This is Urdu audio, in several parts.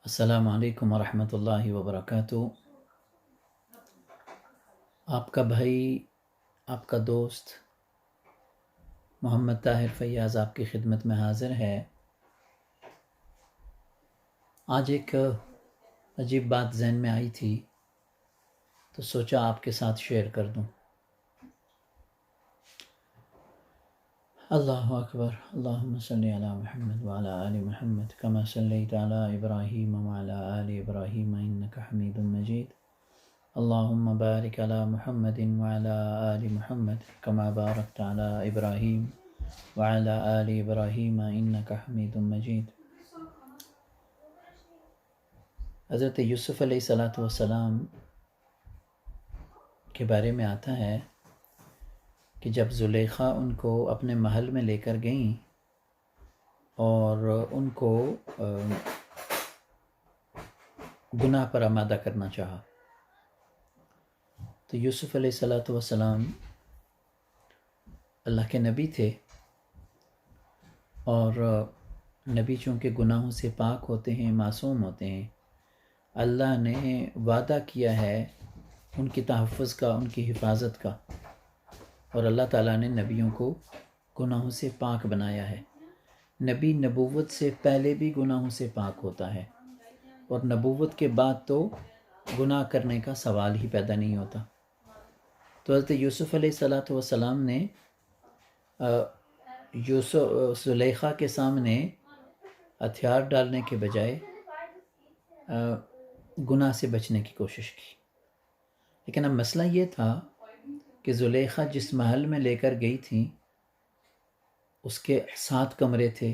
السلام علیکم ورحمۃ اللہ وبرکاتہ۔ آپ کا بھائی، آپ کا دوست محمد طاہر فیاض آپ کی خدمت میں حاضر ہے۔ آج ایک عجیب بات ذہن میں آئی تھی تو سوچا آپ کے ساتھ شیئر کر دوں۔ اللہ اکبر، اللہم صلی علی محمد وعلی آل محمد کما صلیت علی ابراہیم وعلی آل ابراہیم انک حمید مجید۔ اللہم بارک علی محمد وعلی آل محمد کما بارکت علی ابراہیم وعلی آل ابراہیم انک حمید مجید۔ حضرت یوسف علیہ السلام کے بارے میں آتا ہے کہ جب زلیخا ان کو اپنے محل میں لے کر گئیں اور ان کو گناہ پر آمادہ کرنا چاہا تو یوسف علیہ السلام اللہ کے نبی تھے، اور نبی چونکہ گناہوں سے پاک ہوتے ہیں، معصوم ہوتے ہیں، اللہ نے وعدہ کیا ہے ان کی تحفظ کا، ان کی حفاظت کا، اور اللہ تعالیٰ نے نبیوں کو گناہوں سے پاک بنایا ہے۔ نبی نبوت سے پہلے بھی گناہوں سے پاک ہوتا ہے، اور نبوت کے بعد تو گناہ کرنے کا سوال ہی پیدا نہیں ہوتا۔ تو حضرت یوسف علیہ السلام نے زلیخا کے سامنے ہتھیار ڈالنے کے بجائے گناہ سے بچنے کی کوشش کی۔ لیکن اب مسئلہ یہ تھا کہ زلیخا جس محل میں لے کر گئی تھیں اس کے 7 کمرے تھے،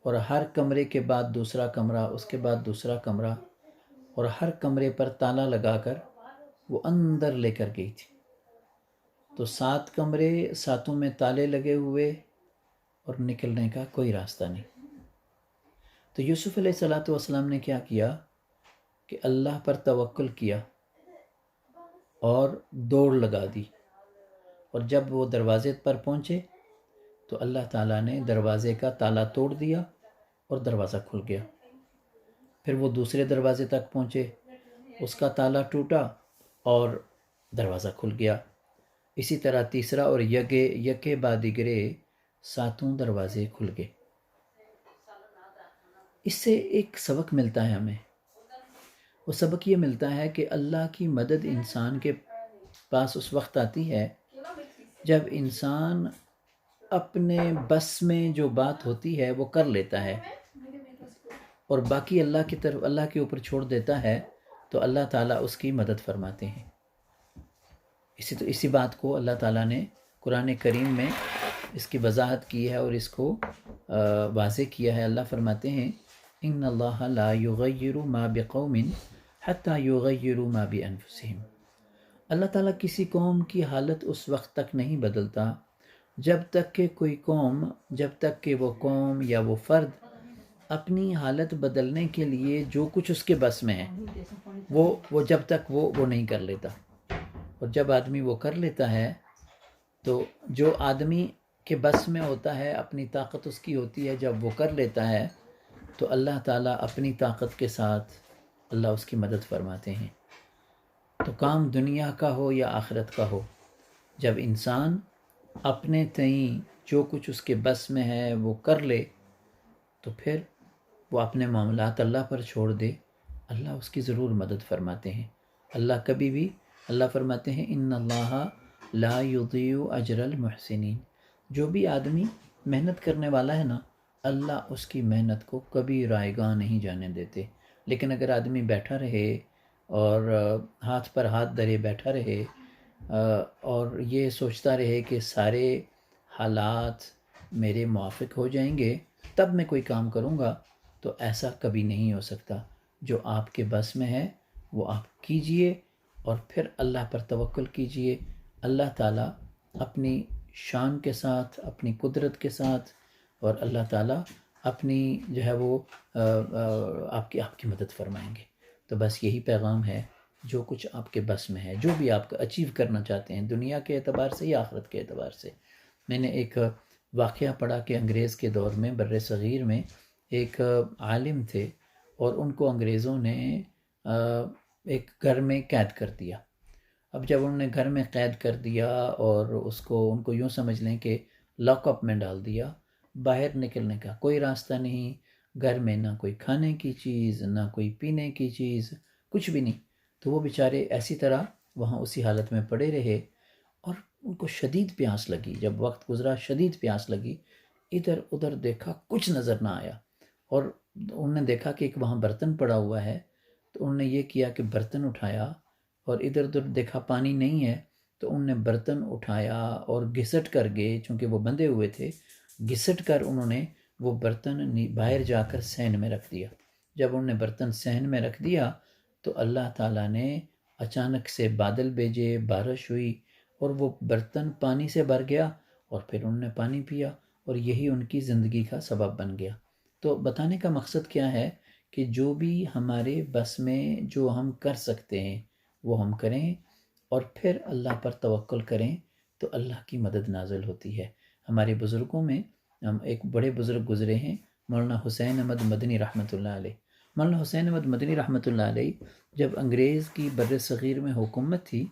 اور ہر کمرے کے بعد دوسرا کمرہ، اس کے بعد دوسرا کمرہ، اور ہر کمرے پر تالا لگا کر وہ اندر لے کر گئی تھی۔ تو 7 کمرے، 7 میں تالے لگے ہوئے، اور نکلنے کا کوئی راستہ نہیں۔ تو یوسف علیہ السلام نے کیا کیا کہ اللہ پر توکل کیا اور دوڑ لگا دی، اور جب وہ دروازے پر پہنچے تو اللہ تعالیٰ نے دروازے کا تالا توڑ دیا اور دروازہ کھل گیا۔ پھر وہ دوسرے دروازے تک پہنچے، اس کا تالا ٹوٹا اور دروازہ کھل گیا۔ اسی طرح تیسرا، اور یکے بعد دیگرے 7 دروازے کھل گئے۔ اس سے ایک سبق ملتا ہے ہمیں۔ وہ سبق یہ ملتا ہے کہ اللہ کی مدد انسان کے پاس اس وقت آتی ہے جب انسان اپنے بس میں جو بات ہوتی ہے وہ کر لیتا ہے، اور باقی اللہ کے اوپر چھوڑ دیتا ہے، تو اللہ تعالیٰ اس کی مدد فرماتے ہیں۔ اسی بات کو اللہ تعالیٰ نے قرآن کریم میں اس کی وضاحت کی ہے اور اس کو واضح کیا ہے۔ اللہ فرماتے ہیں ان اللہ لا یغیر ما بقوم حتی یغیروا ما بانفسہم۔ اللہ تعالیٰ کسی قوم کی حالت اس وقت تک نہیں بدلتا جب تک کہ وہ قوم یا وہ فرد اپنی حالت بدلنے کے لیے جو کچھ اس کے بس میں ہے وہ جب تک وہ نہیں کر لیتا۔ اور جب آدمی وہ کر لیتا ہے تو جو آدمی کے بس میں ہوتا ہے، اپنی طاقت اس کی ہوتی ہے، جب وہ کر لیتا ہے تو اللہ تعالیٰ اپنی طاقت کے ساتھ اللہ اس کی مدد فرماتے ہیں۔ تو کام دنیا کا ہو یا آخرت کا ہو، جب انسان اپنے تئیں جو کچھ اس کے بس میں ہے وہ کر لے تو پھر وہ اپنے معاملات اللہ پر چھوڑ دے، اللہ اس کی ضرور مدد فرماتے ہیں۔ اللہ فرماتے ہیں ان اللہ لا یضیع اجر المحسنین۔ جو بھی آدمی محنت کرنے والا ہے نا، اللہ اس کی محنت کو کبھی رائیگاں نہیں جانے دیتے۔ لیکن اگر آدمی بیٹھا رہے اور ہاتھ پر ہاتھ دھرے بیٹھا رہے اور یہ سوچتا رہے کہ سارے حالات میرے موافق ہو جائیں گے تب میں کوئی کام کروں گا، تو ایسا کبھی نہیں ہو سکتا۔ جو آپ کے بس میں ہے وہ آپ کیجئے، اور پھر اللہ پر توکل کیجئے۔ اللہ تعالیٰ اپنی شان کے ساتھ، اپنی قدرت کے ساتھ، اور اللہ تعالیٰ اپنی جو ہے وہ آپ کی مدد فرمائیں گے۔ تو بس یہی پیغام ہے، جو کچھ آپ کے بس میں ہے، جو بھی آپ اچیو کرنا چاہتے ہیں دنیا کے اعتبار سے یا آخرت کے اعتبار سے۔ میں نے ایک واقعہ پڑھا کہ انگریز کے دور میں، بر صغیر میں، ایک عالم تھے، اور ان کو انگریزوں نے ایک گھر میں قید کر دیا۔ اب جب انہوں نے گھر میں قید کر دیا اور ان کو یوں سمجھ لیں کہ لاک اپ میں ڈال دیا، باہر نکلنے کا کوئی راستہ نہیں، گھر میں نہ کوئی کھانے کی چیز نہ کوئی پینے کی چیز، کچھ بھی نہیں، تو وہ بیچارے ایسی طرح وہاں اسی حالت میں پڑے رہے، اور ان کو شدید پیاس لگی۔ جب وقت گزرا شدید پیاس لگی، ادھر ادھر دیکھا کچھ نظر نہ آیا، اور انہوں نے دیکھا کہ ایک وہاں برتن پڑا ہوا ہے، تو انہوں نے یہ کیا کہ برتن اٹھایا، اور ادھر ادھر دیکھا پانی نہیں ہے، تو انہوں نے برتن اٹھایا اور گھسٹ کر گئے، چونکہ وہ بندھے ہوئے تھے، گھسٹ کر انہوں نے وہ برتن باہر جا کر صحن میں رکھ دیا۔ جب انہوں نے برتن صحن میں رکھ دیا تو اللہ تعالیٰ نے اچانک سے بادل بھیجے، بارش ہوئی، اور وہ برتن پانی سے بھر گیا، اور پھر انہوں نے پانی پیا، اور یہی ان کی زندگی کا سبب بن گیا۔ تو بتانے کا مقصد کیا ہے کہ جو بھی ہمارے بس میں جو ہم کر سکتے ہیں وہ ہم کریں، اور پھر اللہ پر توکل کریں، تو اللہ کی مدد نازل ہوتی ہے۔ ہمارے بزرگوں میں ایک بڑے بزرگ گزرے ہیں، مولانا حسین احمد مدنی رحمۃ اللہ علیہ۔ مولانا حسین احمد مدنی رحمۃ اللہ علیہ جب انگریز کی بر صغیر میں حکومت تھی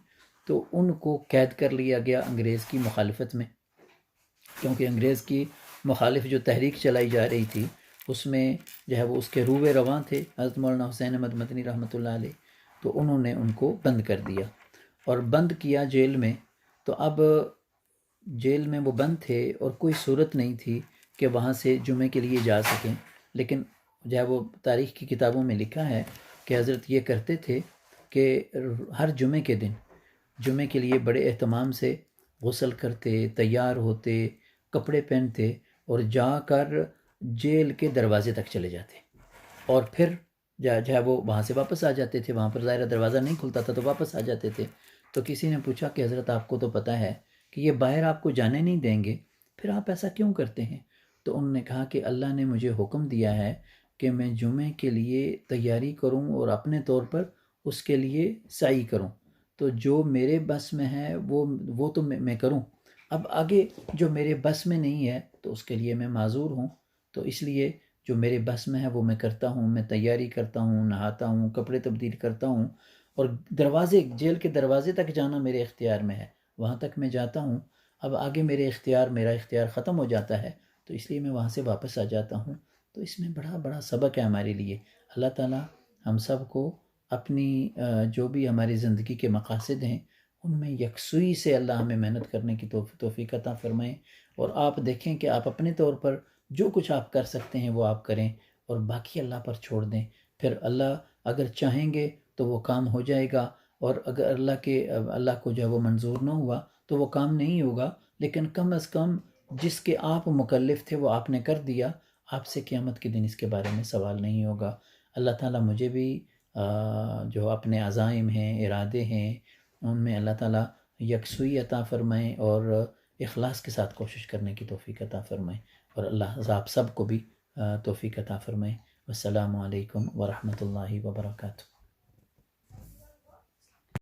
تو ان کو قید کر لیا گیا انگریز کی مخالفت میں، کیونکہ انگریز کی مخالف جو تحریک چلائی جا رہی تھی اس میں جو ہے وہ اس کے روبے رواں تھے حضرت مولانا حسین احمد مدنی رحمۃ اللہ علیہ، تو انہوں نے ان کو بند کر دیا اور بند کیا جیل میں۔ تو اب جیل میں وہ بند تھے اور کوئی صورت نہیں تھی کہ وہاں سے جمعے کے لیے جا سکیں، لیکن جو ہے وہ تاریخ کی کتابوں میں لکھا ہے کہ حضرت یہ کرتے تھے کہ ہر جمعے کے دن جمعے کے لیے بڑے اہتمام سے غسل کرتے، تیار ہوتے، کپڑے پہنتے، اور جا کر جیل کے دروازے تک چلے جاتے، اور پھر جو ہے وہ وہاں سے واپس آ جاتے تھے۔ وہاں پر ظاہر دروازہ نہیں کھلتا تھا تو واپس آ جاتے تھے۔ تو کسی نے پوچھا کہ حضرت آپ کو تو پتہ ہے کہ یہ باہر آپ کو جانے نہیں دیں گے، پھر آپ ایسا کیوں کرتے ہیں؟ تو انہوں نے کہا کہ اللہ نے مجھے حکم دیا ہے کہ میں جمعے کے لیے تیاری کروں اور اپنے طور پر اس کے لیے سعی کروں، تو جو میرے بس میں ہے وہ تو میں کروں، اب آگے جو میرے بس میں نہیں ہے تو اس کے لیے میں معذور ہوں، تو اس لیے جو میرے بس میں ہے وہ میں کرتا ہوں، میں تیاری کرتا ہوں، نہاتا ہوں، کپڑے تبدیل کرتا ہوں، اور جیل کے دروازے تک جانا میرے اختیار میں ہے، وہاں تک میں جاتا ہوں، اب آگے میرا اختیار ختم ہو جاتا ہے، تو اس لیے میں وہاں سے واپس آ جاتا ہوں۔ تو اس میں بڑا بڑا سبق ہے ہمارے لیے۔ اللہ تعالیٰ ہم سب کو اپنی جو بھی ہماری زندگی کے مقاصد ہیں ان میں یکسوئی سے اللہ ہمیں محنت کرنے کی توفیق عطا فرمائیں، اور آپ دیکھیں کہ آپ اپنے طور پر جو کچھ آپ کر سکتے ہیں وہ آپ کریں، اور باقی اللہ پر چھوڑ دیں، پھر اللہ اگر چاہیں گے تو وہ کام ہو جائے گا، اور اگر اللہ کو جو ہے وہ منظور نہ ہوا تو وہ کام نہیں ہوگا، لیکن کم از کم جس کے آپ مکلف تھے وہ آپ نے کر دیا، آپ سے قیامت کے دن اس کے بارے میں سوال نہیں ہوگا۔ اللہ تعالیٰ مجھے بھی جو اپنے عزائم ہیں، ارادے ہیں، ان میں اللہ تعالیٰ یکسوئی عطا فرمائیں اور اخلاص کے ساتھ کوشش کرنے کی توفیق عطا فرمائیں، اور اللہ آپ سب کو بھی توفیق عطا فرمائیں۔ والسلام علیکم ورحمۃ اللہ وبرکاتہ۔